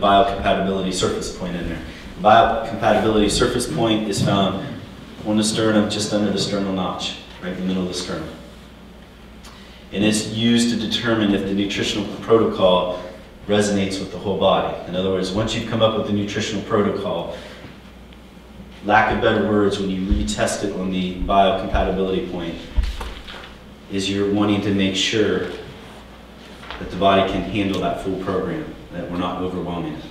biocompatibility surface point in there. The biocompatibility surface point is found on the sternum, just under the sternal notch, right in the middle of the sternum. And it's used to determine if the nutritional protocol resonates with the whole body. In other words, once you've come up with the nutritional protocol, lack of better words, when you retest it on the biocompatibility point, is you're wanting to make sure that the body can handle that full program, that we're not overwhelming it.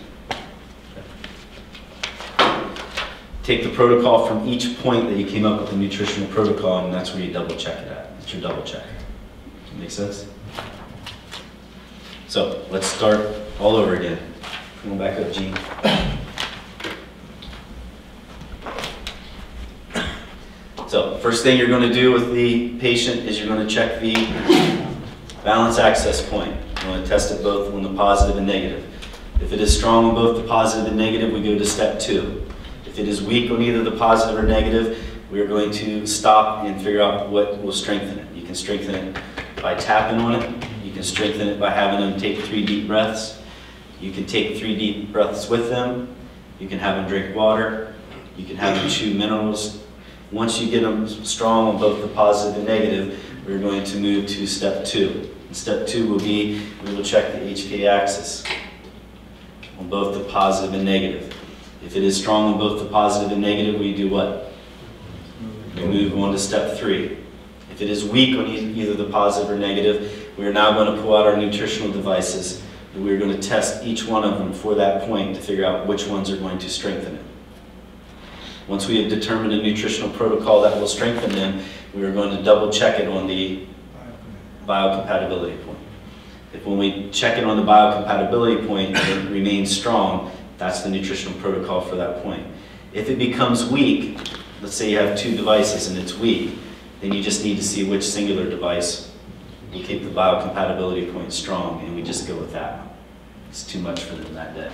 Take the protocol from each point that you came up with the nutritional protocol, and that's where you double check it at. It's your double check. Does that make sense? So let's start all over again. Come on back up, Gene. So first thing you're going to do with the patient is you're going to check the balance access point. You want to test it both on the positive and negative. If it is strong on both the positive and negative, we go to step 2. If it is weak on either the positive or negative, we are going to stop and figure out what will strengthen it. You can strengthen it by tapping on it. You can strengthen it by having them take 3 deep breaths. You can take 3 deep breaths with them. You can have them drink water. You can have them chew minerals. Once you get them strong on both the positive and negative, we're going to move to step 2. And step 2 will be, we will check the HPA axis on both the positive and negative. If it is strong on both the positive and negative, we do what? We move on to step 3. If it is weak on either the positive or negative, we are now going to pull out our nutritional devices, and we're going to test each one of them for that point to figure out which ones are going to strengthen it. Once we have determined a nutritional protocol that will strengthen them, we are going to double check it on the biocompatibility point. If when we check it on the biocompatibility point and it remains strong, that's the nutritional protocol for that point. If it becomes weak, let's say you have 2 devices and it's weak, then you just need to see which singular device will keep the biocompatibility point strong, and we just go with that. It's too much for them that day.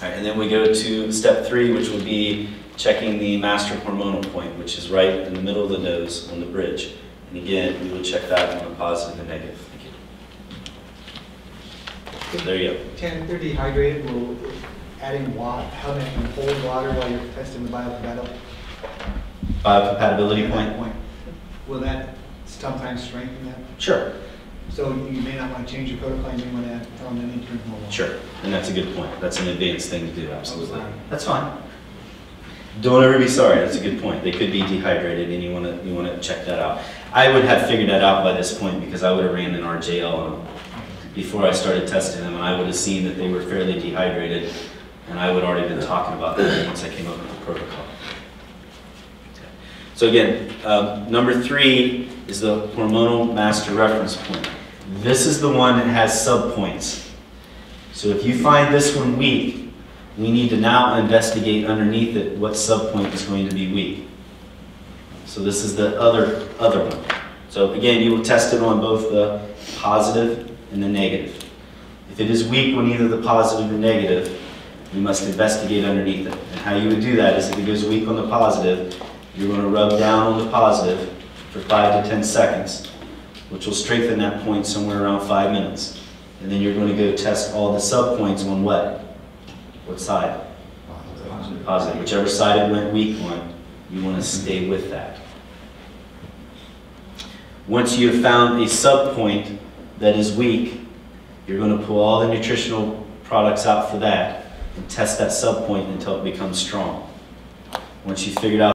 All right, and then we go to step 3, which will be checking the master hormonal point, which is right in the middle of the nose on the bridge. And again, we will check that on the positive and negative. Thank you. So there you go. If they're dehydrated, will adding water, how they can hold water while you're testing the Biocompatibility point? Will that sometimes strengthen that? Sure. So you may not want to change your protocol, you may want to tell them they need to drink more water. Sure, and that's a good point. That's an advanced thing to do, absolutely. That's fine. Don't ever be sorry, that's a good point. They could be dehydrated and you want to check that out. I would have figured that out by this point because I would have ran an RJL on them before I started testing them, and I would have seen that they were fairly dehydrated, and I would have already been talking about that once I came up with the protocol. Okay. So again, number 3 is the hormonal master reference point. This is the one that has subpoints. So if you find this one weak, we need to now investigate underneath it what subpoint is going to be weak. So this is the other one. So again, you will test it on both the positive and the negative. If it is weak on either the positive or negative, we must investigate underneath it. And how you would do that is if it goes weak on the positive, you're going to rub down on the positive for 5 to 10 seconds, which will strengthen that point somewhere around 5 minutes. And then you're going to go test all the subpoints on what? What side? Positive. Whichever side it went weak on, you want to stay with that. Once you have found a subpoint that is weak, you're going to pull all the nutritional products out for that and test that subpoint until it becomes strong. Once you figured out